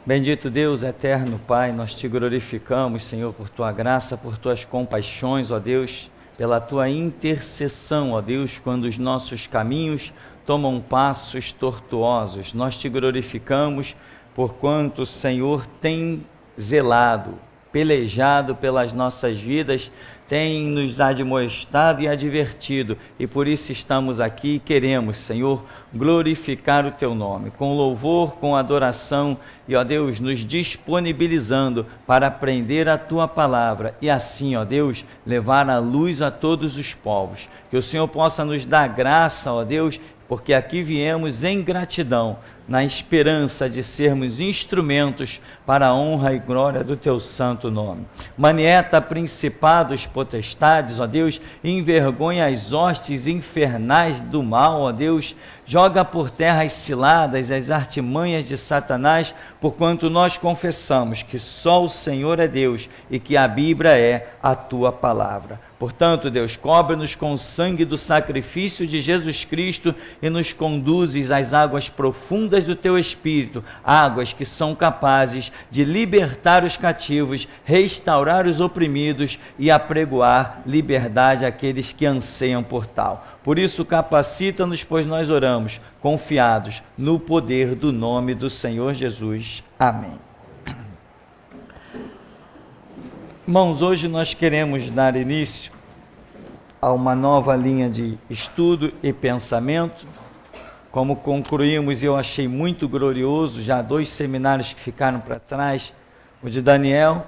Bendito Deus, eterno Pai, nós te glorificamos, Senhor, por tua graça, por tuas compaixões, ó Deus, pela tua intercessão, ó Deus, quando os nossos caminhos tomam passos tortuosos. Nós te glorificamos porquanto o Senhor tem zelado, pelejado pelas nossas vidas, tem nos admoestado e advertido, e por isso estamos aqui e queremos, Senhor, glorificar o teu nome, com louvor, com adoração, e, ó Deus, nos disponibilizando para aprender a tua palavra, e assim, ó Deus, levar a luz a todos os povos. Que o Senhor possa nos dar graça, ó Deus, porque aqui viemos em gratidão, na esperança de sermos instrumentos para a honra e glória do teu santo nome. Manieta principados, potestades, ó Deus, envergonha as hostes infernais do mal, ó Deus, joga por terra as ciladas, as artimanhas de Satanás, porquanto nós confessamos que só o Senhor é Deus e que a Bíblia é a tua palavra. Portanto, Deus, cobre-nos com o sangue do sacrifício de Jesus Cristo e nos conduzes às águas profundas do teu Espírito, águas que são capazes de libertar os cativos, restaurar os oprimidos e apregoar liberdade àqueles que anseiam por tal. Por isso, capacita-nos, pois nós oramos, confiados no poder do nome do Senhor Jesus. Amém. Irmãos, hoje nós queremos dar início a uma nova linha de estudo e pensamento. Como concluímos, eu achei muito glorioso, já 2 seminários que ficaram para trás, o de Daniel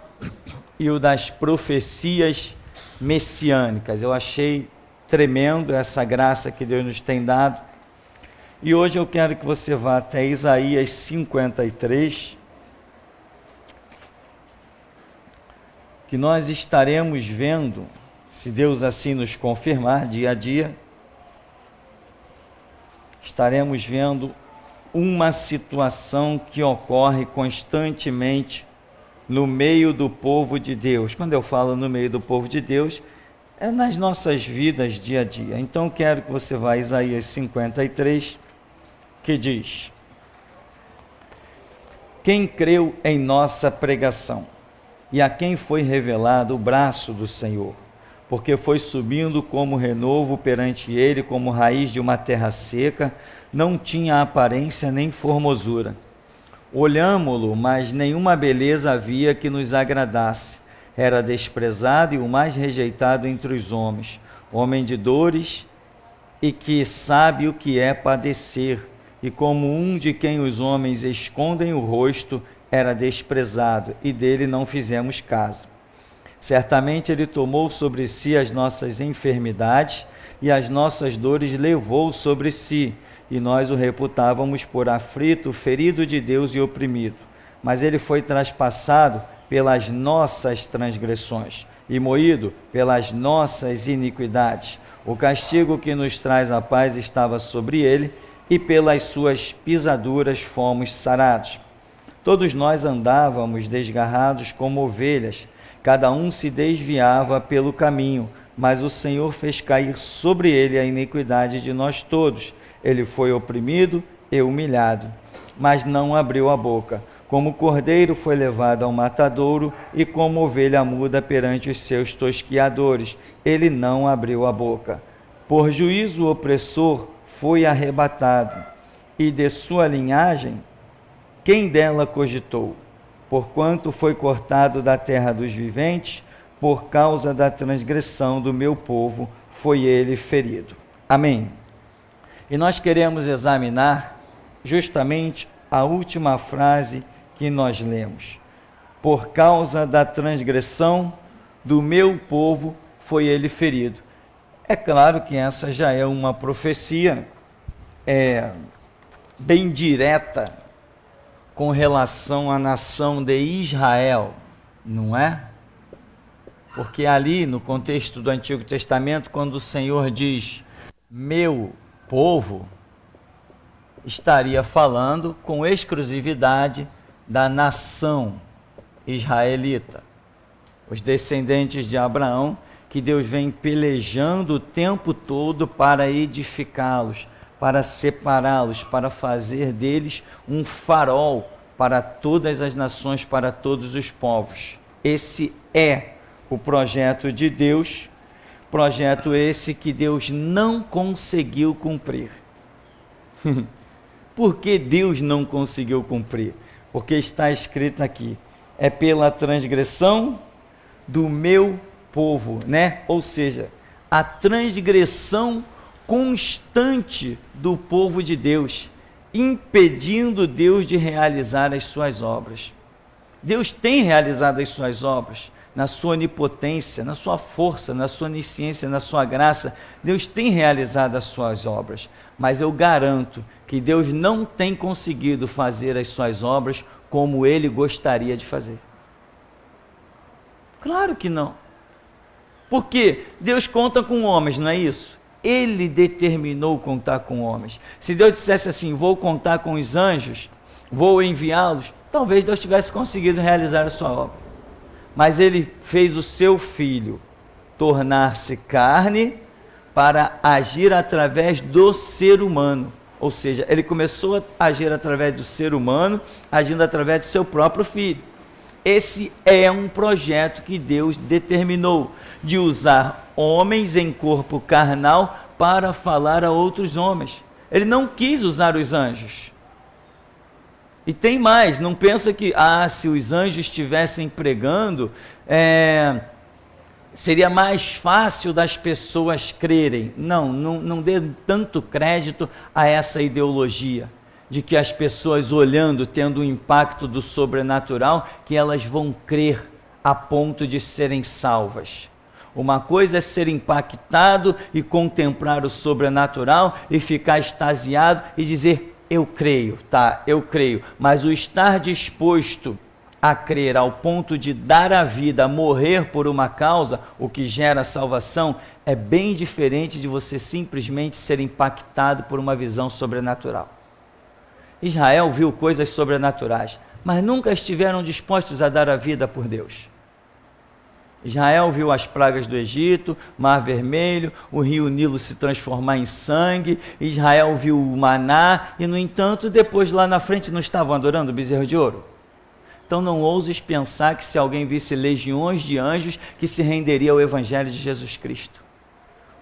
e o das profecias messiânicas. Eu achei tremendo essa graça que Deus nos tem dado. E hoje eu quero que você vá até Isaías 53, que nós estaremos vendo, se Deus assim nos confirmar, dia a dia, estaremos vendo uma situação que ocorre constantemente no meio do povo de Deus. Quando eu falo no meio do povo de Deus, é nas nossas vidas dia a dia. Então quero que você vá a Isaías 53, que diz: quem creu em nossa pregação, e a quem foi revelado o braço do Senhor, porque foi subindo como renovo perante ele, como raiz de uma terra seca, não tinha aparência nem formosura. Olhámo-lo, mas nenhuma beleza havia que nos agradasse. Era desprezado e o mais rejeitado entre os homens, homem de dores e que sabe o que é padecer, e como um de quem os homens escondem o rosto, era desprezado, e dele não fizemos caso. Certamente ele tomou sobre si as nossas enfermidades, e as nossas dores levou sobre si, e nós o reputávamos por aflito, ferido de Deus e oprimido. Mas ele foi traspassado pelas nossas transgressões, e moído pelas nossas iniquidades. O castigo que nos traz a paz estava sobre ele, e pelas suas pisaduras fomos sarados. Todos nós andávamos desgarrados como ovelhas, cada um se desviava pelo caminho, mas o Senhor fez cair sobre ele a iniquidade de nós todos. Ele foi oprimido e humilhado, mas não abriu a boca. Como cordeiro foi levado ao matadouro, e como ovelha muda perante os seus tosquiadores, ele não abriu a boca. Por juízo o opressor foi arrebatado, e de sua linhagem quem dela cogitou? Porquanto foi cortado da terra dos viventes, por causa da transgressão do meu povo, foi ele ferido. Amém. E nós queremos examinar justamente a última frase que nós lemos. Por causa da transgressão do meu povo, foi ele ferido. É claro que essa já é uma profecia bem direta com relação à nação de Israel, não é? Porque ali, no contexto do Antigo Testamento, quando o Senhor diz meu povo, estaria falando com exclusividade da nação israelita, os descendentes de Abraão, que Deus vem pelejando o tempo todo para edificá-los, para separá-los, para fazer deles um farol para todas as nações, para todos os povos. Esse é o projeto de Deus, projeto esse que Deus não conseguiu cumprir. Por que Deus não conseguiu cumprir? Porque está escrito aqui, é pela transgressão do meu povo, né? Ou seja, a transgressão constante do povo de Deus, impedindo Deus de realizar as suas obras. Deus tem realizado as suas obras, na sua onipotência, na sua força, na sua onisciência, na sua graça. Deus tem realizado as suas obras, mas eu garanto que Deus não tem conseguido fazer as suas obras como Ele gostaria de fazer. Claro que não. Porque Deus conta com homens, não é isso? Ele determinou contar com homens. Se Deus dissesse assim, vou contar com os anjos, vou enviá-los, talvez Deus tivesse conseguido realizar a sua obra. Mas Ele fez o seu Filho tornar-se carne para agir através do ser humano. Ou seja, Ele começou a agir através do ser humano, agindo através do seu próprio Filho. Esse é um projeto que Deus determinou, de usar homens em corpo carnal para falar a outros homens. Ele não quis usar os anjos. E tem mais, não pensa que, se os anjos estivessem pregando, seria mais fácil das pessoas crerem. Não dê tanto crédito a essa ideologia, de que as pessoas olhando, tendo o impacto do sobrenatural, que elas vão crer a ponto de serem salvas. Uma coisa é ser impactado e contemplar o sobrenatural e ficar extasiado e dizer, eu creio, tá, eu creio. Mas o estar disposto a crer ao ponto de dar a vida, morrer por uma causa, o que gera salvação, é bem diferente de você simplesmente ser impactado por uma visão sobrenatural. Israel viu coisas sobrenaturais, mas nunca estiveram dispostos a dar a vida por Deus. Israel viu as pragas do Egito, Mar Vermelho, o rio Nilo se transformar em sangue, Israel viu o maná, e no entanto, depois lá na frente não estavam adorando o bezerro de ouro? Então não ouses pensar que se alguém visse legiões de anjos, que se renderia ao Evangelho de Jesus Cristo.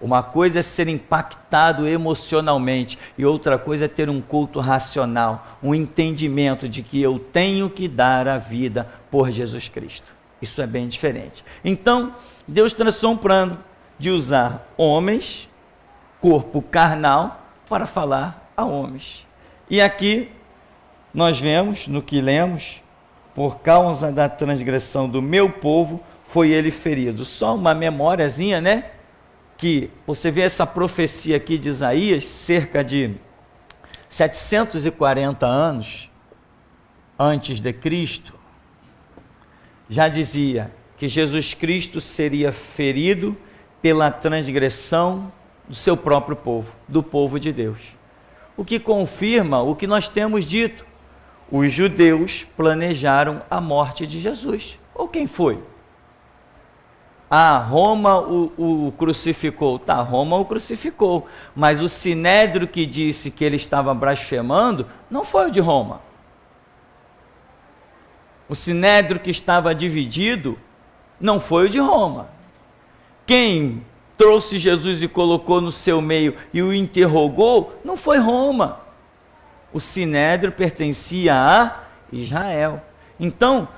Uma coisa é ser impactado emocionalmente e outra coisa é ter um culto racional, um entendimento de que eu tenho que dar a vida por Jesus Cristo. Isso é bem diferente. Então, Deus traçou um plano de usar homens, corpo carnal, para falar a homens. E aqui nós vemos, no que lemos, por causa da transgressão do meu povo, foi ele ferido. Só uma memóriazinha, né? Que você vê essa profecia aqui de Isaías, cerca de 740 anos antes de Cristo, já dizia que Jesus Cristo seria ferido pela transgressão do seu próprio povo, do povo de Deus. O que confirma o que nós temos dito. Os judeus planejaram a morte de Jesus. Ou quem foi? Roma o crucificou. Tá, Roma o crucificou. Mas o sinédrio que disse que ele estava blasfemando, não foi o de Roma. O sinédrio que estava dividido, não foi o de Roma. Quem trouxe Jesus e colocou no seu meio e o interrogou, não foi Roma. O sinédrio pertencia a Israel. Então,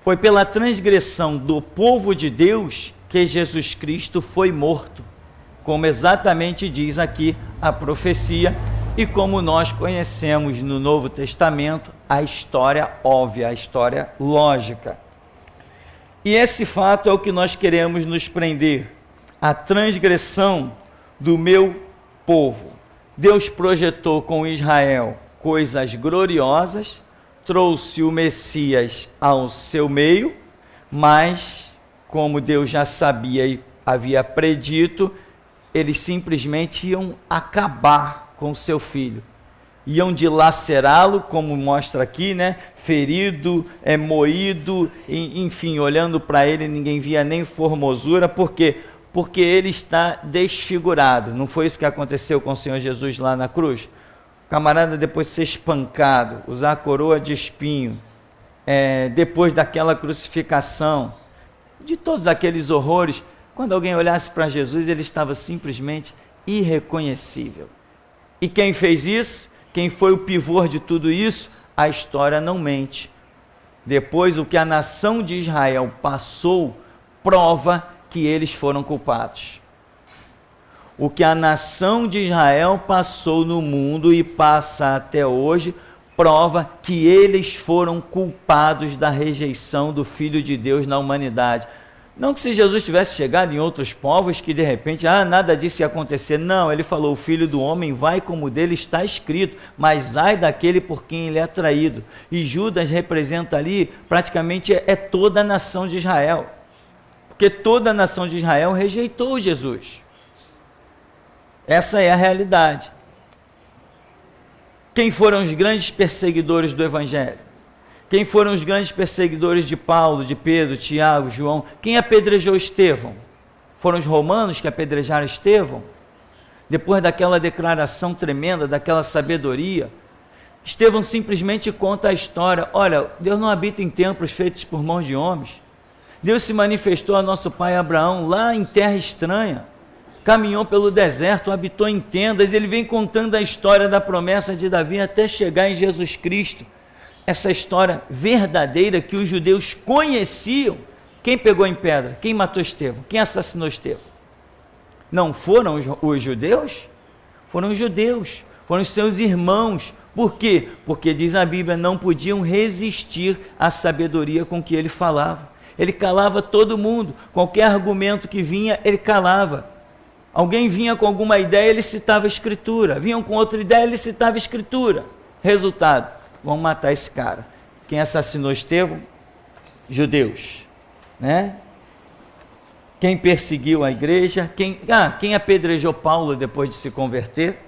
foi pela transgressão do povo de Deus que Jesus Cristo foi morto, como exatamente diz aqui a profecia, e como nós conhecemos no Novo Testamento, a história óbvia, a história lógica. E esse fato é o que nós queremos nos prender, a transgressão do meu povo. Deus projetou com Israel coisas gloriosas, trouxe o Messias ao seu meio, mas, como Deus já sabia e havia predito, eles simplesmente iam acabar com o seu filho. Iam dilacerá-lo, como mostra aqui, né? Ferido, moído, enfim, olhando para ele, ninguém via nem formosura. Por quê? Porque ele está desfigurado. Não foi isso que aconteceu com o Senhor Jesus lá na cruz? o camarada depois de ser espancado, usar a coroa de espinho, depois daquela crucificação, de todos aqueles horrores, quando alguém olhasse para Jesus, ele estava simplesmente irreconhecível. E quem fez isso? Quem foi o pivô de tudo isso? A história não mente. Depois, o que a nação de Israel passou, prova que eles foram culpados. O que a nação de Israel passou no mundo e passa até hoje, prova que eles foram culpados da rejeição do Filho de Deus na humanidade. Não que se Jesus tivesse chegado em outros povos, que de repente, nada disso ia acontecer. Não, ele falou, o Filho do Homem vai como dele está escrito, mas ai daquele por quem ele é traído. E Judas representa ali, praticamente, toda a nação de Israel. Porque toda a nação de Israel rejeitou Jesus. Essa é a realidade. Quem foram os grandes perseguidores do Evangelho? Quem foram os grandes perseguidores de Paulo, de Pedro, Tiago, João? Quem apedrejou Estevão? Foram os romanos que apedrejaram Estevão? Depois daquela declaração tremenda, daquela sabedoria, Estevão simplesmente conta a história. Olha, Deus não habita em templos feitos por mãos de homens. Deus se manifestou a nosso pai Abraão lá em terra estranha. Caminhou pelo deserto, habitou em tendas. Ele vem contando a história da promessa de Davi até chegar em Jesus Cristo. Essa história verdadeira que os judeus conheciam. Quem pegou em pedra? Quem matou Estevão? Quem assassinou Estevão? Não foram os judeus? Foram os judeus, foram os seus irmãos. Por quê? Porque diz a Bíblia, não podiam resistir à sabedoria com que ele falava. Ele calava todo mundo, qualquer argumento que vinha, ele calava. Alguém vinha com alguma ideia, ele citava a Escritura. Vinham com outra ideia, ele citava a Escritura. Resultado, vão matar esse cara. Quem assassinou Estevão? Judeus, né? Quem perseguiu a igreja? Quem apedrejou Paulo depois de se converter?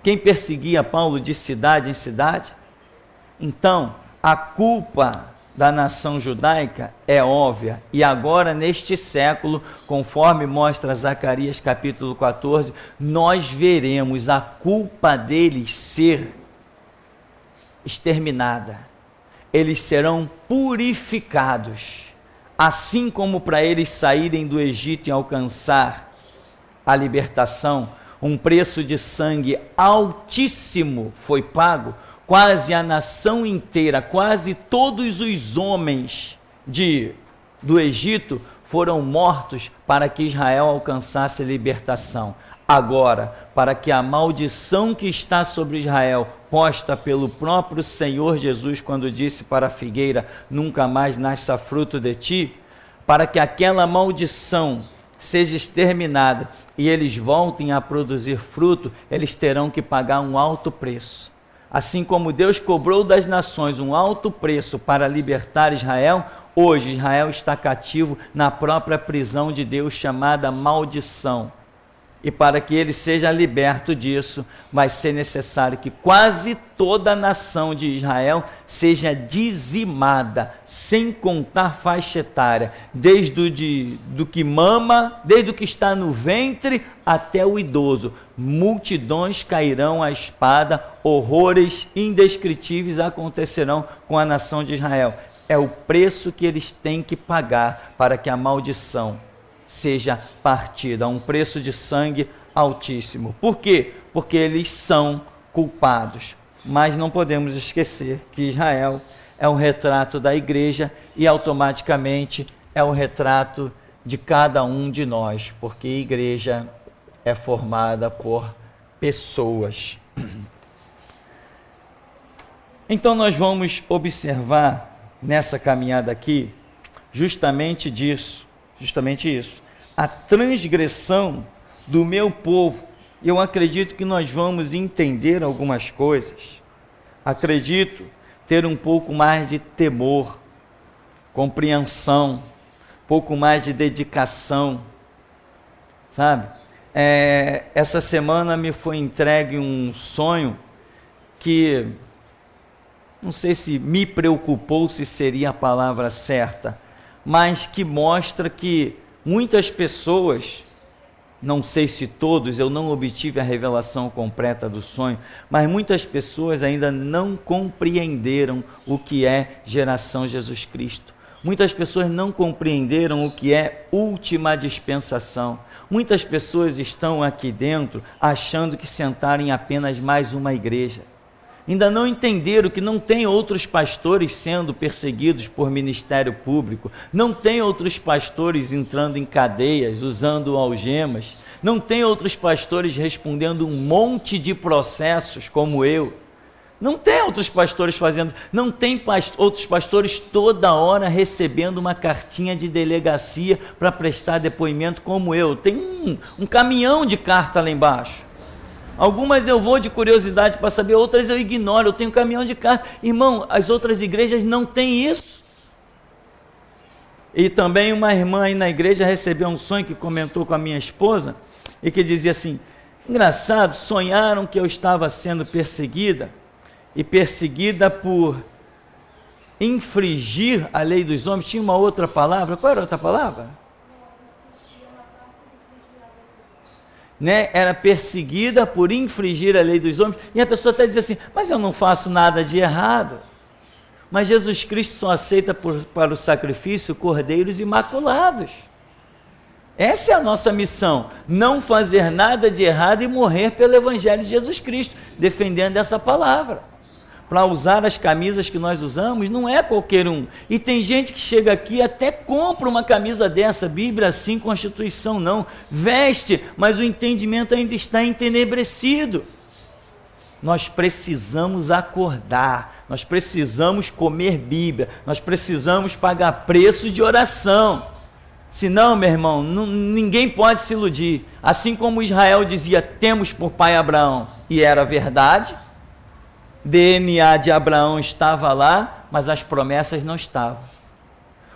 Quem perseguia Paulo de cidade em cidade? Então, a culpa da nação judaica é óbvia, e agora neste século, conforme mostra Zacarias capítulo 14, nós veremos a culpa deles ser exterminada. Eles serão purificados, assim como para eles saírem do Egito e alcançar a libertação, um preço de sangue altíssimo foi pago. Quase a nação inteira, quase todos os homens do Egito foram mortos para que Israel alcançasse libertação. Agora, para que a maldição que está sobre Israel, posta pelo próprio Senhor Jesus, quando disse para a figueira, nunca mais nasça fruto de ti, para que aquela maldição seja exterminada e eles voltem a produzir fruto, eles terão que pagar um alto preço. Assim como Deus cobrou das nações um alto preço para libertar Israel, hoje Israel está cativo na própria prisão de Deus chamada maldição. E para que ele seja liberto disso, vai ser necessário que quase toda a nação de Israel seja dizimada, sem contar faixa etária, desde do que mama, desde o que está no ventre até o idoso. Multidões cairão à espada, horrores indescritíveis acontecerão com a nação de Israel. É o preço que eles têm que pagar para que a maldição seja partida, a um preço de sangue altíssimo. Por quê? Porque eles são culpados. Mas não podemos esquecer que Israel é um retrato da igreja e automaticamente é um retrato de cada um de nós, porque a igreja é formada por pessoas. Então nós vamos observar nessa caminhada aqui justamente isso, a transgressão do meu povo. Eu acredito que nós vamos entender algumas coisas, acredito ter um pouco mais de temor, compreensão, um pouco mais de dedicação, sabe? Essa semana me foi entregue um sonho que, não sei se me preocupou, se seria a palavra certa, mas que mostra que muitas pessoas não sei se todos, eu não obtive a revelação completa do sonho, mas muitas pessoas ainda não compreenderam o que é geração Jesus Cristo. Muitas pessoas não compreenderam o que é última dispensação. Muitas pessoas estão aqui dentro achando que sentaram em apenas mais uma igreja. Ainda não entenderam que não tem outros pastores sendo perseguidos por ministério público, não tem outros pastores entrando em cadeias, usando algemas, não tem outros pastores respondendo um monte de processos como eu, não tem outros pastores fazendo, não tem outros pastores toda hora recebendo uma cartinha de delegacia para prestar depoimento como eu. Tem um caminhão de carta lá embaixo. Algumas eu vou de curiosidade para saber, outras eu ignoro, eu tenho caminhão de carta. Irmão, as outras igrejas não têm isso. E também uma irmã aí na igreja recebeu um sonho que comentou com a minha esposa, e que dizia assim, engraçado, sonharam que eu estava sendo perseguida, e perseguida por infringir a lei dos homens. Tinha uma outra palavra, qual era a outra palavra? Né? Era perseguida por infringir a lei dos homens, e a pessoa até dizia assim, mas eu não faço nada de errado, mas Jesus Cristo só aceita para o sacrifício cordeiros imaculados. Essa é a nossa missão, não fazer nada de errado e morrer pelo Evangelho de Jesus Cristo, defendendo essa palavra. Para usar as camisas que nós usamos, não é qualquer um. E tem gente que chega aqui e até compra uma camisa dessa, Bíblia sim, Constituição não. Veste, mas o entendimento ainda está entenebrecido. Nós precisamos acordar, nós precisamos comer Bíblia, nós precisamos pagar preço de oração. Senão, meu irmão, ninguém pode se iludir. Assim como Israel dizia, temos por pai Abraão, e era verdade, DNA de Abraão estava lá, mas as promessas não estavam.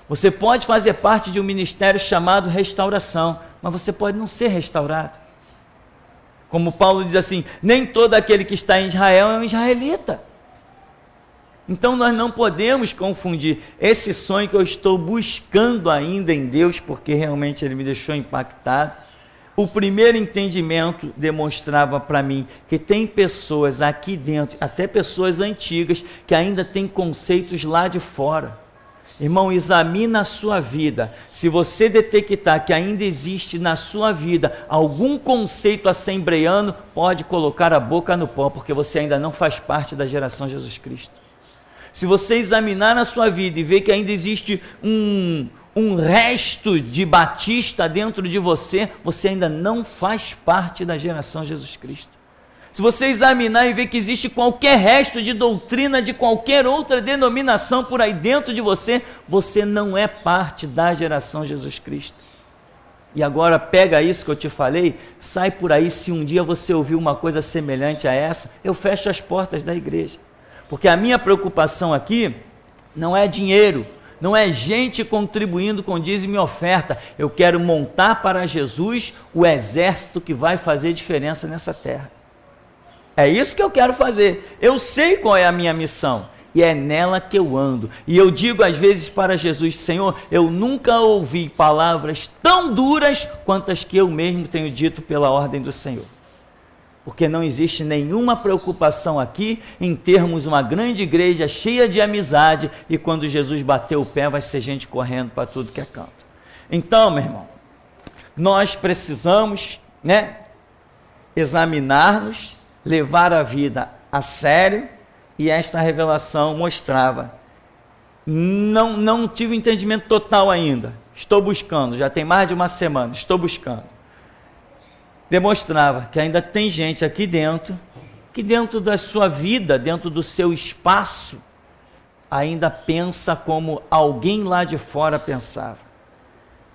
Você pode fazer parte de um ministério chamado restauração, mas você pode não ser restaurado. Como Paulo diz assim, nem todo aquele que está em Israel é um israelita. Então nós não podemos confundir esse sonho que eu estou buscando ainda em Deus, porque realmente ele me deixou impactado. O primeiro entendimento demonstrava para mim que tem pessoas aqui dentro, até pessoas antigas, que ainda têm conceitos lá de fora. Irmão, examina a sua vida. Se você detectar que ainda existe na sua vida algum conceito assembleiano, pode colocar a boca no pó, porque você ainda não faz parte da geração Jesus Cristo. Se você examinar na sua vida e ver que ainda existe um resto de batista dentro de você, você ainda não faz parte da geração Jesus Cristo. Se você examinar e ver que existe qualquer resto de doutrina de qualquer outra denominação por aí dentro de você, você não é parte da geração Jesus Cristo. E agora pega isso que eu te falei, sai por aí, se um dia você ouvir uma coisa semelhante a essa, eu fecho as portas da igreja. Porque a minha preocupação aqui não é dinheiro, não é gente contribuindo com dízimo e oferta. Eu quero montar para Jesus o exército que vai fazer diferença nessa terra. É isso que eu quero fazer. Eu sei qual é a minha missão e é nela que eu ando. E eu digo às vezes para Jesus, Senhor, eu nunca ouvi palavras tão duras quanto as que eu mesmo tenho dito pela ordem do Senhor. Porque não existe nenhuma preocupação aqui em termos uma grande igreja cheia de amizade e quando Jesus bater o pé vai ser gente correndo para tudo que é canto. Então, meu irmão, nós precisamos, examinar-nos, levar a vida a sério, e esta revelação mostrava. Não tive entendimento total ainda, estou buscando, já tem mais de uma semana, estou buscando. Demonstrava que ainda tem gente aqui dentro, que dentro da sua vida, dentro do seu espaço, ainda pensa como alguém lá de fora pensava.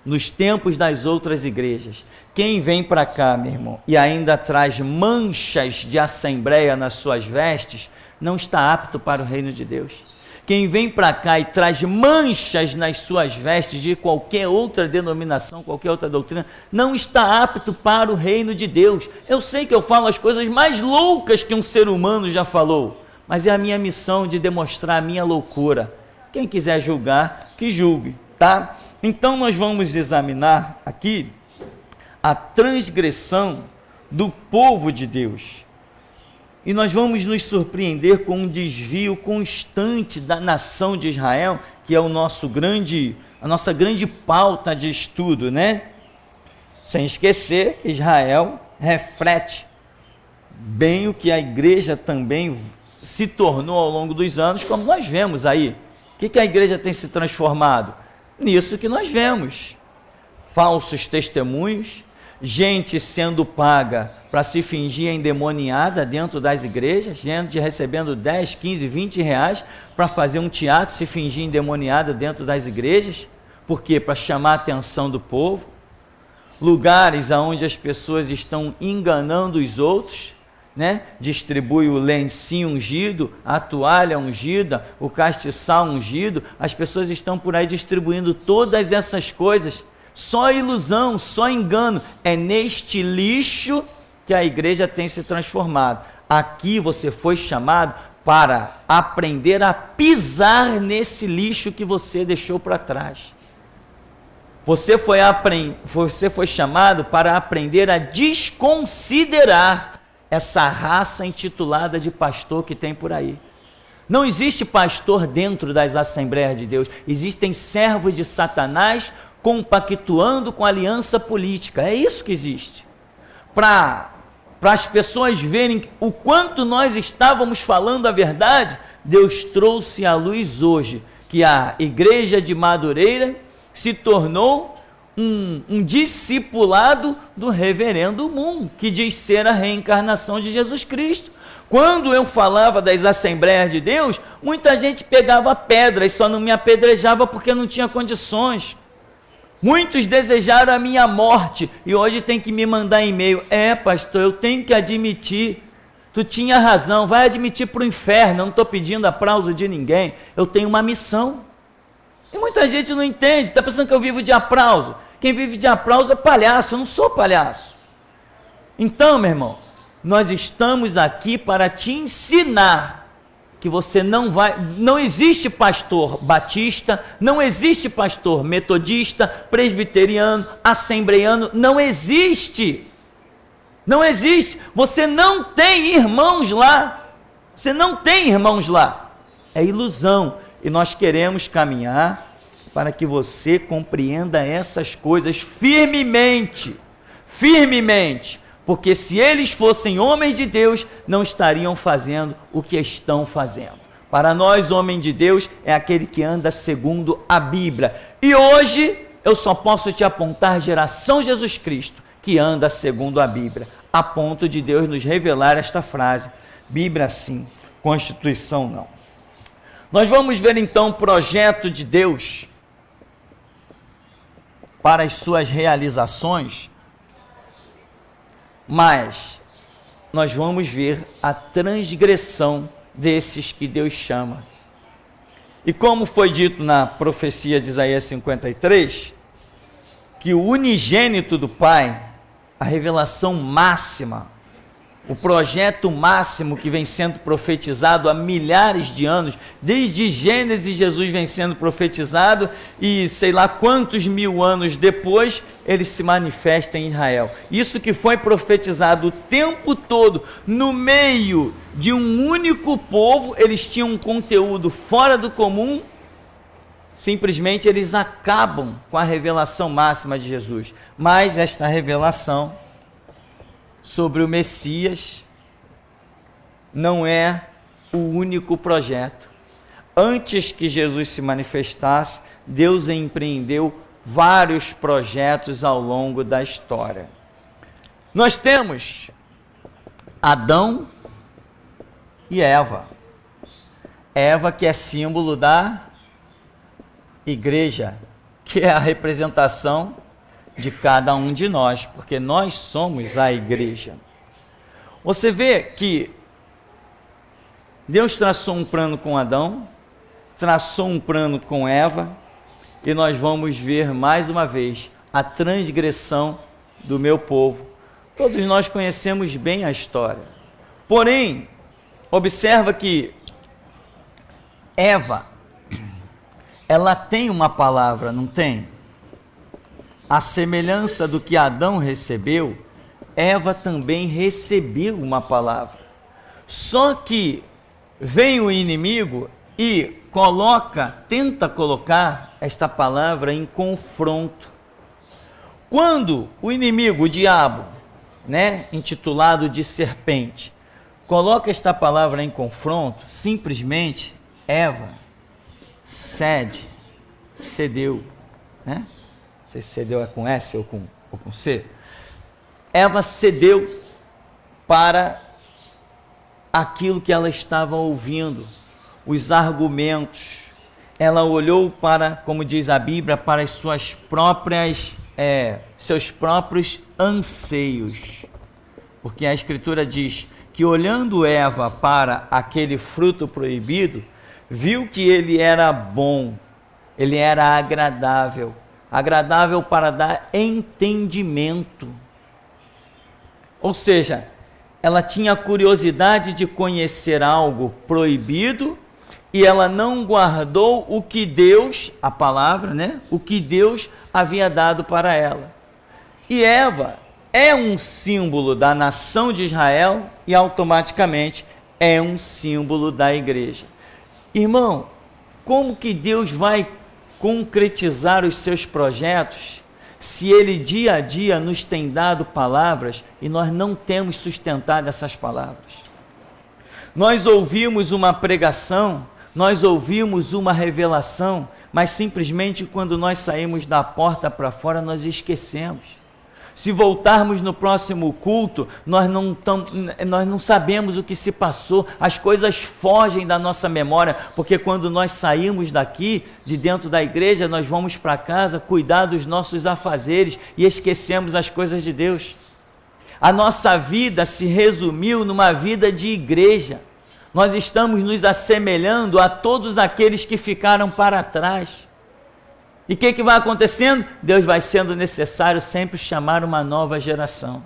Nos tempos das outras igrejas, quem vem para cá, meu irmão, e ainda traz manchas de assembleia nas suas vestes, não está apto para o reino de Deus. Quem vem para cá e traz manchas nas suas vestes de qualquer outra denominação, qualquer outra doutrina, não está apto para o reino de Deus. Eu sei que eu falo as coisas mais loucas que um ser humano já falou, mas é a minha missão de demonstrar a minha loucura. Quem quiser julgar, que julgue, tá? Então nós vamos examinar aqui a transgressão do povo de Deus. E nós vamos nos surpreender com um desvio constante da nação de Israel, que é a nossa grande pauta de estudo, né? Sem esquecer que Israel reflete bem o que a igreja também se tornou ao longo dos anos, como nós vemos aí. O que a igreja tem se transformado? Nisso que nós vemos. Falsos testemunhos, gente sendo paga para se fingir endemoniada dentro das igrejas, gente recebendo 10, 15, 20 reais para fazer um teatro, se fingir endemoniada dentro das igrejas. Por quê? Para chamar a atenção do povo. Lugares onde as pessoas estão enganando os outros, né? Distribui o lencinho ungido, a toalha ungida, o castiçal ungido. As pessoas estão por aí distribuindo todas essas coisas. Só ilusão, só engano. É neste lixo que a igreja tem se transformado. Aqui você foi chamado para aprender a pisar nesse lixo que você deixou para trás. Você foi chamado para aprender a desconsiderar essa raça intitulada de pastor que tem por aí. Não existe pastor dentro das Assembleias de Deus. Existem servos de Satanás compactuando com a aliança política. É isso que existe. Para as pessoas verem o quanto nós estávamos falando a verdade, Deus trouxe à luz hoje que a igreja de Madureira se tornou um discipulado do reverendo Moon, que diz ser a reencarnação de Jesus Cristo. Quando eu falava das Assembleias de Deus, muita gente pegava pedra e só não me apedrejava porque não tinha condições. Muitos desejaram a minha morte e hoje tem que me mandar e-mail. Pastor, eu tenho que admitir, tu tinha razão, vai admitir para o inferno, eu não estou pedindo aplauso de ninguém, eu tenho uma missão. E muita gente não entende, está pensando que eu vivo de aplauso. Quem vive de aplauso é palhaço, eu não sou palhaço. Então, meu irmão, nós estamos aqui para te ensinar que você não existe pastor batista, não existe pastor metodista, presbiteriano, assembleiano, não existe. Não existe. Você não tem irmãos lá. Você não tem irmãos lá. É ilusão. E nós queremos caminhar para que você compreenda essas coisas firmemente. Firmemente. Porque se eles fossem homens de Deus, não estariam fazendo o que estão fazendo. Para nós, homem de Deus, é aquele que anda segundo a Bíblia. E hoje, eu só posso te apontar geração Jesus Cristo, que anda segundo a Bíblia. A ponto de Deus nos revelar esta frase. Bíblia sim, Constituição não. Nós vamos ver então o projeto de Deus para as suas realizações, mas nós vamos ver a transgressão desses que Deus chama. E como foi dito na profecia de Isaías 53, que o unigênito do Pai, a revelação máxima, o projeto máximo que vem sendo profetizado há milhares de anos, desde Gênesis Jesus vem sendo profetizado e sei lá quantos mil anos depois ele se manifesta em Israel. Isso que foi profetizado o tempo todo no meio de um único povo, eles tinham um conteúdo fora do comum, simplesmente eles acabam com a revelação máxima de Jesus. Mas esta revelação sobre o Messias não é o único projeto. Antes que Jesus se manifestasse, Deus empreendeu vários projetos ao longo da história. Nós temos Adão e Eva. Eva, que é símbolo da igreja, que é a representação de cada um de nós, porque nós somos a igreja. Você vê que Deus traçou um plano com Adão, traçou um plano com Eva, e nós vamos ver mais uma vez a transgressão do meu povo. Todos nós conhecemos bem a história. Porém, observa que Eva, ela tem uma palavra, não tem? à semelhança do que Adão recebeu, Eva também recebeu uma palavra. Só que vem o inimigo e tenta colocar esta palavra em confronto. Quando o inimigo, o diabo, intitulado de serpente, coloca esta palavra em confronto, simplesmente Eva cedeu, né? Não sei se cedeu é com S ou com C. Eva cedeu para aquilo que ela estava ouvindo, os argumentos. Ela olhou para, como diz a Bíblia, para as suas próprias, seus próprios anseios. Porque a Escritura diz que olhando Eva para aquele fruto proibido, viu que ele era bom, ele era agradável para dar entendimento. Ou seja, ela tinha curiosidade de conhecer algo proibido e ela não guardou o que Deus, a palavra, o que Deus havia dado para ela. E Eva é um símbolo da nação de Israel e automaticamente é um símbolo da igreja. Irmão, como que Deus vai concretizar os seus projetos se Ele dia a dia nos tem dado palavras e nós não temos sustentado essas palavras? Nós ouvimos uma pregação, nós ouvimos uma revelação, mas simplesmente quando nós saímos da porta para fora nós esquecemos. Se voltarmos no próximo culto, nós não sabemos o que se passou, as coisas fogem da nossa memória, porque quando nós saímos daqui, de dentro da igreja, nós vamos para casa cuidar dos nossos afazeres e esquecemos as coisas de Deus. A nossa vida se resumiu numa vida de igreja. Nós estamos nos assemelhando a todos aqueles que ficaram para trás. E o que vai acontecendo? Deus vai sendo necessário sempre chamar uma nova geração.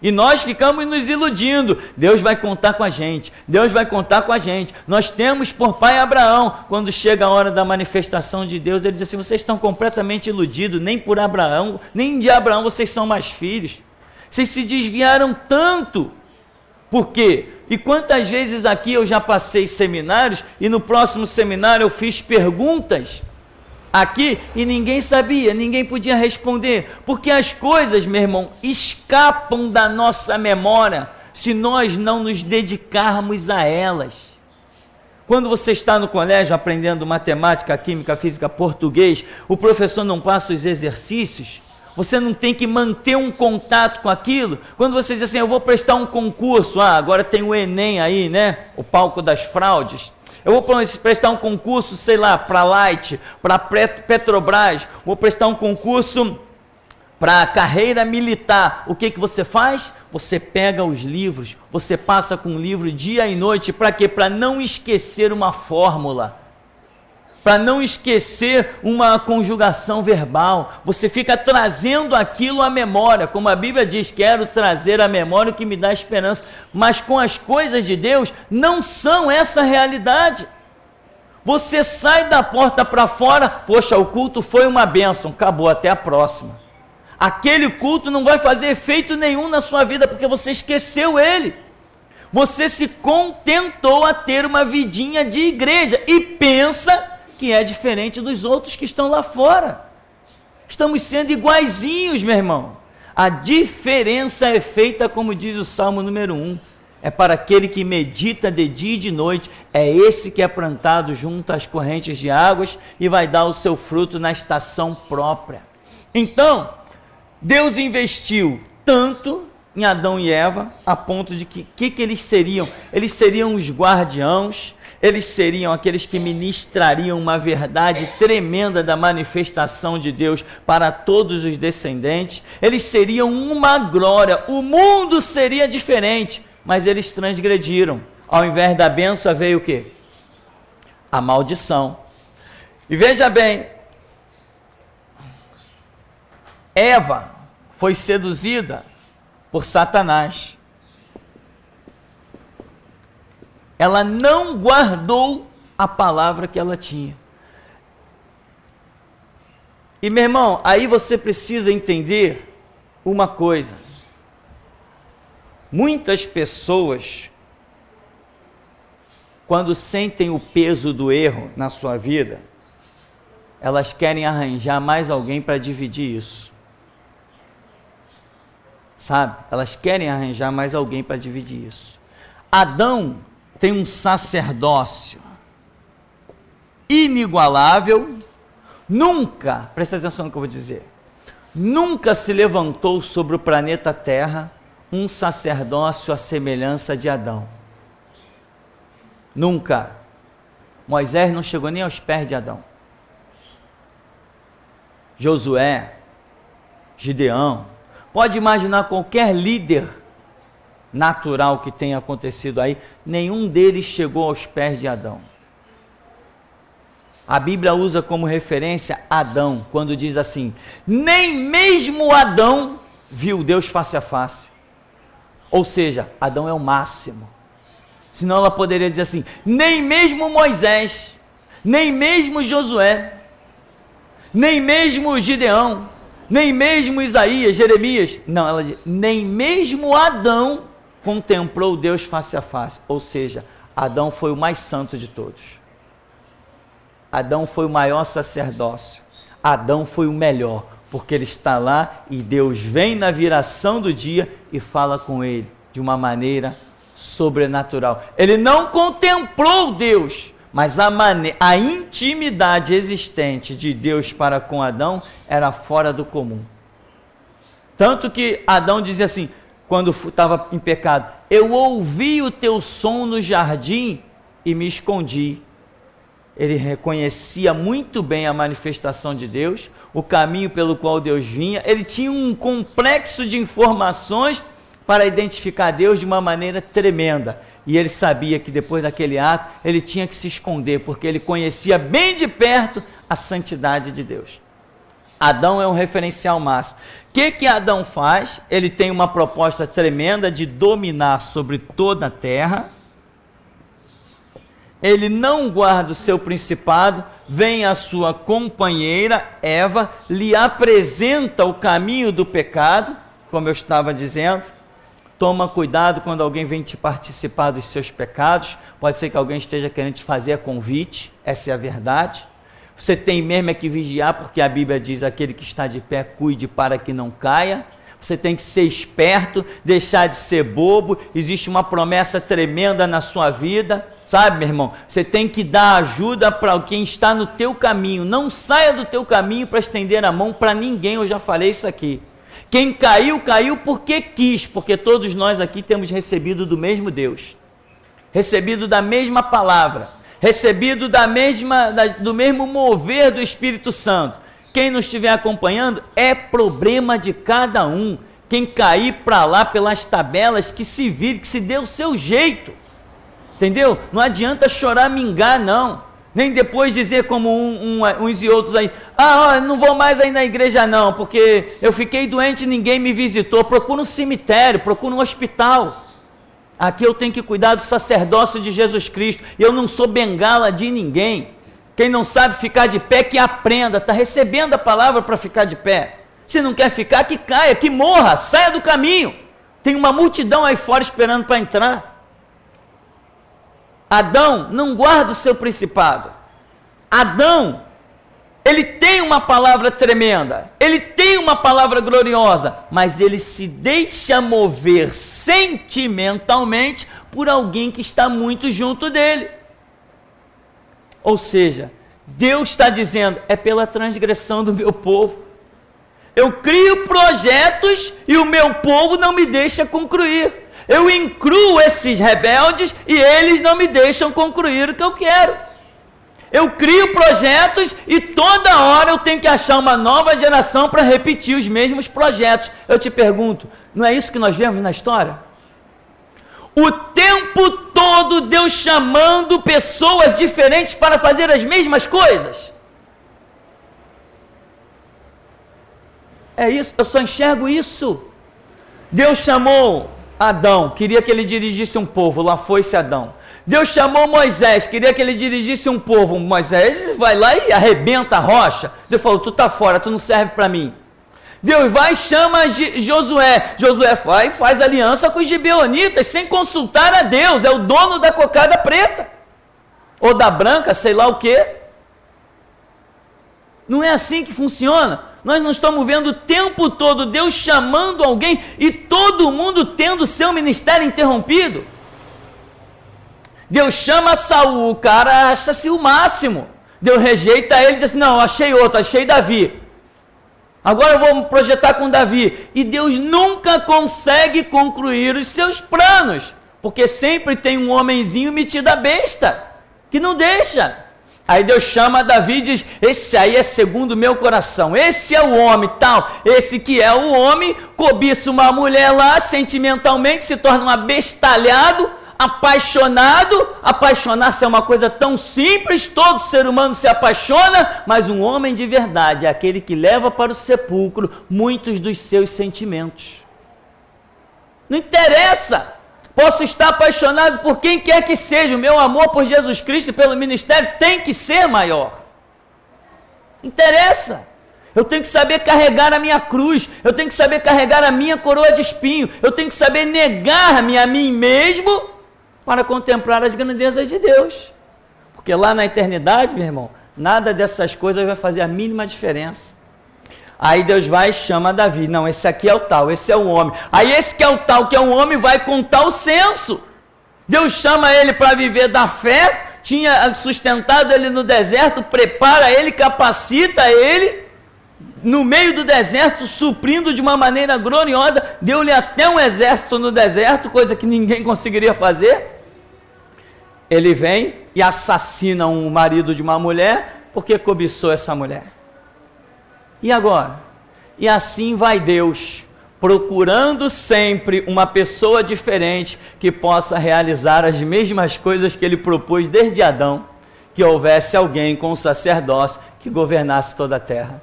E nós ficamos nos iludindo. Deus vai contar com a gente. Deus vai contar com a gente. Nós temos por pai Abraão. Quando chega a hora da manifestação de Deus, ele diz assim: vocês estão completamente iludidos. Nem por Abraão, nem de Abraão vocês são mais filhos. Vocês se desviaram tanto. Por quê? E quantas vezes aqui eu já passei seminários e no próximo seminário eu fiz perguntas aqui e ninguém sabia, ninguém podia responder, porque as coisas, meu irmão, escapam da nossa memória se nós não nos dedicarmos a elas. Quando você está no colégio aprendendo matemática, química, física, português, o professor não passa os exercícios, você não tem que manter um contato com aquilo. Quando você diz assim, eu vou prestar um concurso, agora tem o Enem aí, o palco das fraudes, eu vou prestar um concurso, sei lá, para Light, para Petrobras, vou prestar um concurso para carreira militar. O que você faz? Você pega os livros, você passa com o livro dia e noite, para quê? Para não esquecer uma fórmula, para não esquecer uma conjugação verbal. Você fica trazendo aquilo à memória, como a Bíblia diz, quero trazer à memória o que me dá esperança, mas com as coisas de Deus não são essa realidade. Você sai da porta para fora, poxa, o culto foi uma bênção, acabou, até a próxima. Aquele culto não vai fazer efeito nenhum na sua vida, porque você esqueceu ele. Você se contentou a ter uma vidinha de igreja e pensa que é diferente dos outros que estão lá fora. Estamos sendo iguaizinhos, meu irmão. A diferença é feita, como diz o Salmo número 1, é para aquele que medita de dia e de noite, é esse que é plantado junto às correntes de águas e vai dar o seu fruto na estação própria. Então, Deus investiu tanto em Adão e Eva, a ponto de que eles seriam? Eles seriam os guardiãos, eles seriam aqueles que ministrariam uma verdade tremenda da manifestação de Deus para todos os descendentes, eles seriam uma glória, o mundo seria diferente, mas eles transgrediram. Ao invés da bênção veio o quê? A maldição. E veja bem, Eva foi seduzida por Satanás. Ela não guardou a palavra que ela tinha. E meu irmão, aí você precisa entender uma coisa. Muitas pessoas, quando sentem o peso do erro na sua vida, elas querem arranjar mais alguém para dividir isso. Sabe? Elas querem arranjar mais alguém para dividir isso. Adão tem um sacerdócio inigualável. Nunca, presta atenção no que eu vou dizer, nunca se levantou sobre o planeta Terra um sacerdócio à semelhança de Adão. Nunca. Moisés não chegou nem aos pés de Adão. Josué, Gideão, pode imaginar qualquer líder natural que tenha acontecido aí, nenhum deles chegou aos pés de Adão. A Bíblia usa como referência Adão, quando diz assim, nem mesmo Adão viu Deus face a face. Ou seja, Adão é o máximo. Senão ela poderia dizer assim, nem mesmo Moisés, nem mesmo Josué, nem mesmo Gideão, nem mesmo Isaías, Jeremias. Não, ela diz, nem mesmo Adão contemplou Deus face a face. Ou seja, Adão foi o mais santo de todos. Adão foi o maior sacerdócio. Adão foi o melhor, porque ele está lá e Deus vem na viração do dia e fala com ele de uma maneira sobrenatural. Ele não contemplou Deus, mas a intimidade existente de Deus para com Adão era fora do comum. Tanto que Adão dizia assim, quando estava em pecado, eu ouvi o teu som no jardim e me escondi. Ele reconhecia muito bem a manifestação de Deus, o caminho pelo qual Deus vinha, ele tinha um complexo de informações para identificar Deus de uma maneira tremenda, e ele sabia que depois daquele ato, ele tinha que se esconder, porque ele conhecia bem de perto a santidade de Deus. Adão é um referencial máximo. O que Adão faz? Ele tem uma proposta tremenda de dominar sobre toda a terra. Ele não guarda o seu principado, vem a sua companheira, Eva, lhe apresenta o caminho do pecado, como eu estava dizendo. Toma cuidado quando alguém vem te participar dos seus pecados, pode ser que alguém esteja querendo te fazer a convite, essa é a verdade. Você tem mesmo que vigiar, porque a Bíblia diz, aquele que está de pé, cuide para que não caia. Você tem que ser esperto, deixar de ser bobo, existe uma promessa tremenda na sua vida, sabe, meu irmão? Você tem que dar ajuda para quem está no teu caminho, não saia do teu caminho para estender a mão para ninguém, eu já falei isso aqui. Quem caiu, caiu porque quis, porque todos nós aqui temos recebido do mesmo Deus, recebido da mesma palavra, recebido do mesmo mover do Espírito Santo. Quem não estiver acompanhando, é problema de cada um. Quem cair para lá pelas tabelas, que se vire, que se dê o seu jeito. Entendeu? Não adianta choramingar, não. Nem depois dizer como uns e outros aí, não vou mais aí na igreja não, porque eu fiquei doente e ninguém me visitou. Procura um cemitério, procura um hospital. Aqui eu tenho que cuidar do sacerdócio de Jesus Cristo. Eu não sou bengala de ninguém. Quem não sabe ficar de pé, que aprenda. Está recebendo a palavra para ficar de pé. Se não quer ficar, que caia, que morra, saia do caminho. Tem uma multidão aí fora esperando para entrar. Adão não guarda o seu principado. Adão, ele tem uma palavra tremenda, ele tem uma palavra gloriosa, mas ele se deixa mover sentimentalmente por alguém que está muito junto dele. Ou seja, Deus está dizendo, é pela transgressão do meu povo. Eu crio projetos e o meu povo não me deixa concluir. Eu incluo esses rebeldes e eles não me deixam concluir o que eu quero. Eu crio projetos e toda hora eu tenho que achar uma nova geração para repetir os mesmos projetos. Eu te pergunto, não é isso que nós vemos na história? O tempo todo Deus chamando pessoas diferentes para fazer as mesmas coisas. É isso, eu só enxergo isso. Deus chamou Adão, queria que ele dirigisse um povo, lá foi-se Adão. Deus chamou Moisés, queria que ele dirigisse um povo. Moisés vai lá e arrebenta a rocha. Deus falou, tu está fora, tu não serve para mim. Deus vai e chama Josué. Josué vai e faz aliança com os gibeonitas, sem consultar a Deus. É o dono da cocada preta. Ou da branca, sei lá o quê. Não é assim que funciona. Nós não estamos vendo o tempo todo Deus chamando alguém e todo mundo tendo seu ministério interrompido. Deus chama Saul, o cara acha-se o máximo. Deus rejeita ele e diz assim, não, achei outro, achei Davi. Agora eu vou projetar com Davi. E Deus nunca consegue concluir os seus planos, porque sempre tem um homenzinho metido a besta, que não deixa. Aí Deus chama Davi e diz, esse aí é segundo o meu coração, esse é o homem, tal, esse que é o homem, cobiça uma mulher lá, sentimentalmente, se torna um abestalhado, apaixonado. Apaixonar-se é uma coisa tão simples, todo ser humano se apaixona, mas um homem de verdade é aquele que leva para o sepulcro muitos dos seus sentimentos. Não interessa, posso estar apaixonado por quem quer que seja, o meu amor por Jesus Cristo e pelo ministério tem que ser maior. Não interessa. Eu tenho que saber carregar a minha cruz, eu tenho que saber carregar a minha coroa de espinho, eu tenho que saber negar-me a mim mesmo para contemplar as grandezas de Deus. Porque lá na eternidade, meu irmão, nada dessas coisas vai fazer a mínima diferença. Aí Deus vai e chama Davi. Não, esse aqui é o tal, esse é o homem. Aí esse que é o tal, que é o homem, vai contar o censo. Deus chama ele para viver da fé, tinha sustentado ele no deserto, prepara ele, capacita ele, no meio do deserto, suprindo de uma maneira gloriosa, deu-lhe até um exército no deserto, coisa que ninguém conseguiria fazer. Ele vem e assassina um marido de uma mulher, porque cobiçou essa mulher. E agora? E assim vai Deus, procurando sempre uma pessoa diferente, que possa realizar as mesmas coisas que ele propôs desde Adão, que houvesse alguém com o sacerdócio que governasse toda a terra.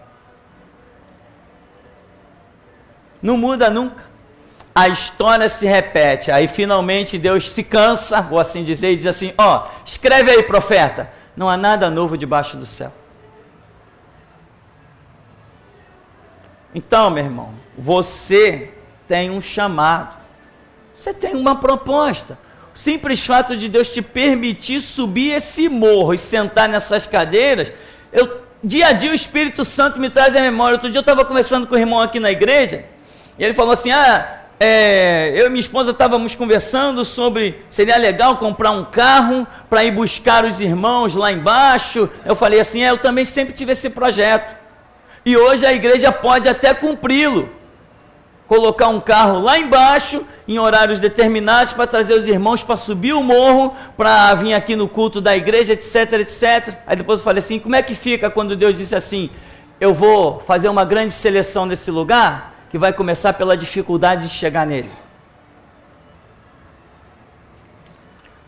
Não muda nunca. A história se repete. Aí finalmente Deus se cansa, vou assim dizer, e diz assim, ó, escreve aí, profeta, não há nada novo debaixo do céu. Então, meu irmão, você tem um chamado, você tem uma proposta. O simples fato de Deus te permitir subir esse morro e sentar nessas cadeiras, dia a dia o Espírito Santo me traz a memória. Outro dia eu estava conversando com o irmão aqui na igreja, e ele falou assim, eu e minha esposa estávamos conversando sobre, seria legal comprar um carro para ir buscar os irmãos lá embaixo. Eu falei assim, eu também sempre tive esse projeto, e hoje a igreja pode até cumpri-lo, colocar um carro lá embaixo, em horários determinados, para trazer os irmãos para subir o morro, para vir aqui no culto da igreja, etc, etc. Aí depois eu falei assim, como é que fica quando Deus disse assim, eu vou fazer uma grande seleção nesse lugar, que vai começar pela dificuldade de chegar nele.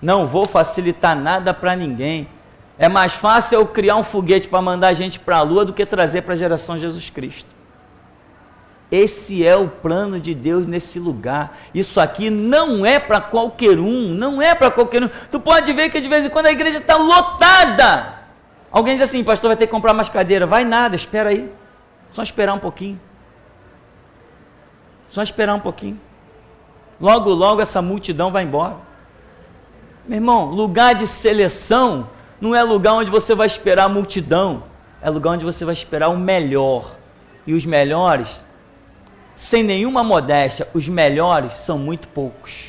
Não vou facilitar nada para ninguém. É mais fácil eu criar um foguete para mandar a gente para a lua do que trazer para a geração Jesus Cristo. Esse é o plano de Deus nesse lugar. Isso aqui não é para qualquer um, não é para qualquer um. Tu pode ver que de vez em quando a igreja está lotada. Alguém diz assim, pastor, vai ter que comprar mais cadeira. Vai nada, espera aí. Só esperar um pouquinho. Só esperar um pouquinho. Logo, logo essa multidão vai embora. Meu irmão, lugar de seleção não é lugar onde você vai esperar a multidão. É lugar onde você vai esperar o melhor. E os melhores, sem nenhuma modéstia, os melhores são muito poucos.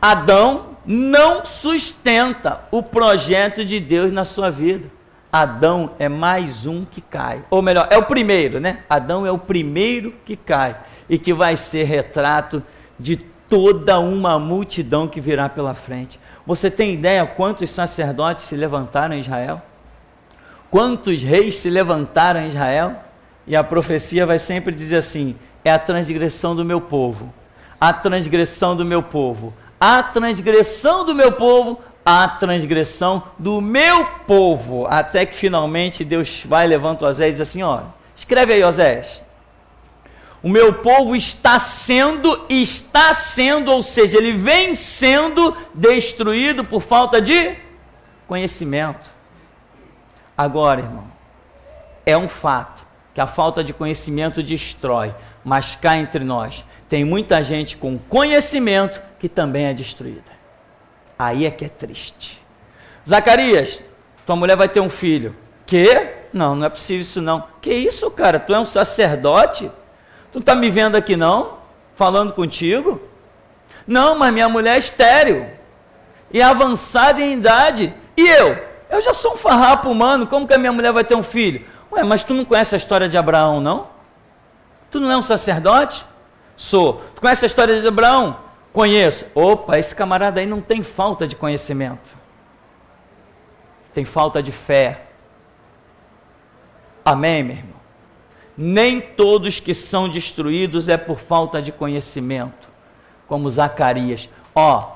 Adão não sustenta o projeto de Deus na sua vida. Adão é mais um que cai. Ou melhor, é o primeiro, né? Adão é o primeiro que cai. E que vai ser retrato de toda uma multidão que virá pela frente. Você tem ideia quantos sacerdotes se levantaram em Israel? Quantos reis se levantaram em Israel? E a profecia vai sempre dizer assim, é a transgressão do meu povo. A transgressão do meu povo. A transgressão do meu povo. A transgressão do meu povo, até que finalmente Deus vai, levanta Osés e diz assim, olha, escreve aí, Osés, O meu povo está sendo, ou seja, ele vem sendo destruído por falta de conhecimento. Agora, irmão, é um fato que a falta de conhecimento destrói, mas cá entre nós, tem muita gente com conhecimento que também é destruída. Aí é que é triste. Zacarias, tua mulher vai ter um filho. Quê? Não é possível isso não. Que isso, cara? Tu é um sacerdote? Tu não está me vendo aqui não? Falando contigo? Não, mas minha mulher é estéril. E avançada em idade. E eu já sou um farrapo humano. Como que a minha mulher vai ter um filho? Ué, mas tu não conhece a história de Abraão, não? Tu não é um sacerdote? Sou. Tu conhece a história de Abraão? Conheço. Opa, esse camarada aí não tem falta de conhecimento. Tem falta de fé. Amém, meu irmão? Nem todos que são destruídos é por falta de conhecimento, como Zacarias.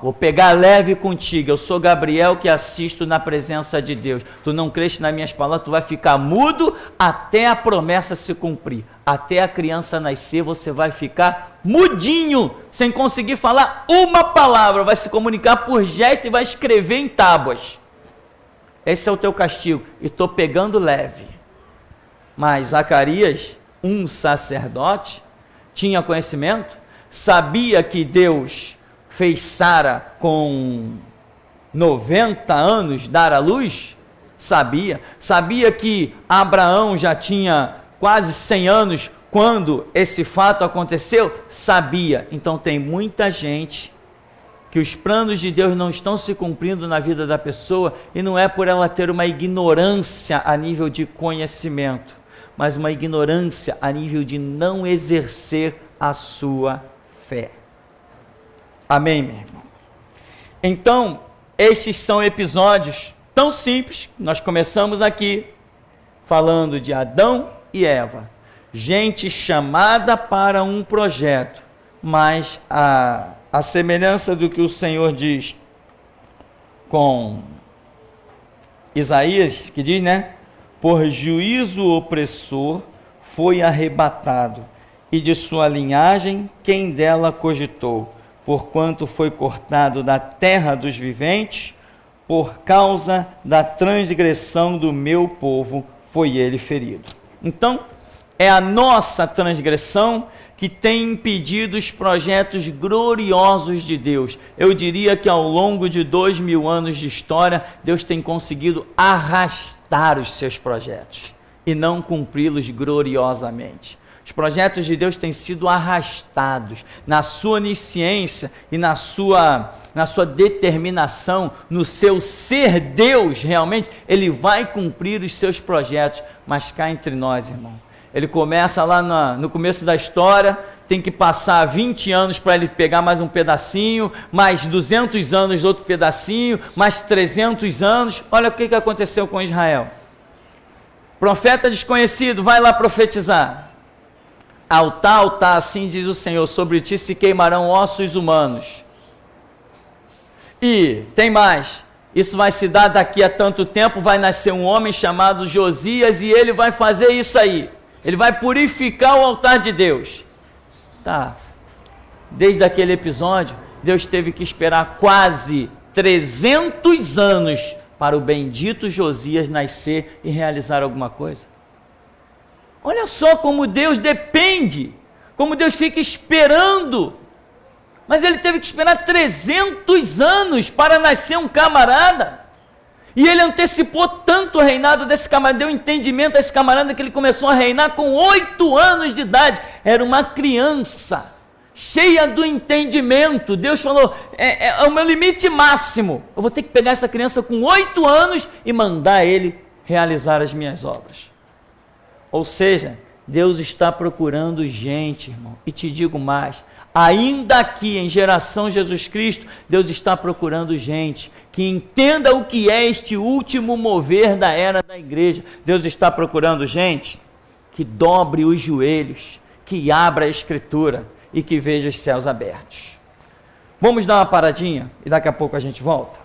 Vou pegar leve contigo, eu sou Gabriel que assisto na presença de Deus. Tu não creste nas minhas palavras, tu vai ficar mudo até a promessa se cumprir. Até a criança nascer, você vai ficar mudinho, sem conseguir falar uma palavra, vai se comunicar por gesto e vai escrever em tábuas. Esse é o teu castigo, e estou pegando leve. Mas Zacarias, um sacerdote, tinha conhecimento, sabia que Deus fez Sara com 90 anos dar à luz, sabia que Abraão já tinha quase 100 anos quando esse fato aconteceu, sabia. Então tem muita gente que os planos de Deus não estão se cumprindo na vida da pessoa, e não é por ela ter uma ignorância a nível de conhecimento, mas uma ignorância a nível de não exercer a sua fé. Amém, meu irmão? Então, estes são episódios tão simples. Nós começamos aqui falando de Adão e Eva, gente chamada para um projeto, mas a semelhança do que o Senhor diz com Isaías, que diz, né? Por juízo opressor foi arrebatado, e de sua linhagem quem dela cogitou, porquanto foi cortado da terra dos viventes, por causa da transgressão do meu povo foi ele ferido. Então, é a nossa transgressão que tem impedido os projetos gloriosos de Deus. Eu diria que ao longo de 2000 anos de história, Deus tem conseguido arrastar os seus projetos e não cumpri-los gloriosamente. Os projetos de Deus têm sido arrastados na sua onisciência e na sua determinação, no seu ser Deus, realmente, ele vai cumprir os seus projetos, mas cá entre nós, irmão, ele começa lá no começo da história, tem que passar 20 anos para ele pegar mais um pedacinho, mais 200 anos outro pedacinho, mais 300 anos, olha o que aconteceu com Israel. Profeta desconhecido, vai lá profetizar. Altar, assim diz o Senhor, sobre ti se queimarão ossos humanos. E tem mais, isso vai se dar daqui a tanto tempo, vai nascer um homem chamado Josias e ele vai fazer isso aí. Ele vai purificar o altar de Deus. Tá. Desde aquele episódio, Deus teve que esperar quase 300 anos para o bendito Josias nascer e realizar alguma coisa. Olha só como Deus depende, como Deus fica esperando. Mas ele teve que esperar 300 anos para nascer um camarada. E ele antecipou tanto o reinado desse camarada, deu entendimento a esse camarada que ele começou a reinar com 8 anos de idade. Era uma criança, cheia do entendimento. Deus falou, é o meu limite máximo. Eu vou ter que pegar essa criança com 8 anos e mandar ele realizar as minhas obras. Ou seja, Deus está procurando gente, irmão. E te digo mais, ainda aqui em geração Jesus Cristo, Deus está procurando gente que entenda o que é este último mover da era da igreja. Deus está procurando gente que dobre os joelhos, que abra a Escritura e que veja os céus abertos. Vamos dar uma paradinha e daqui a pouco a gente volta.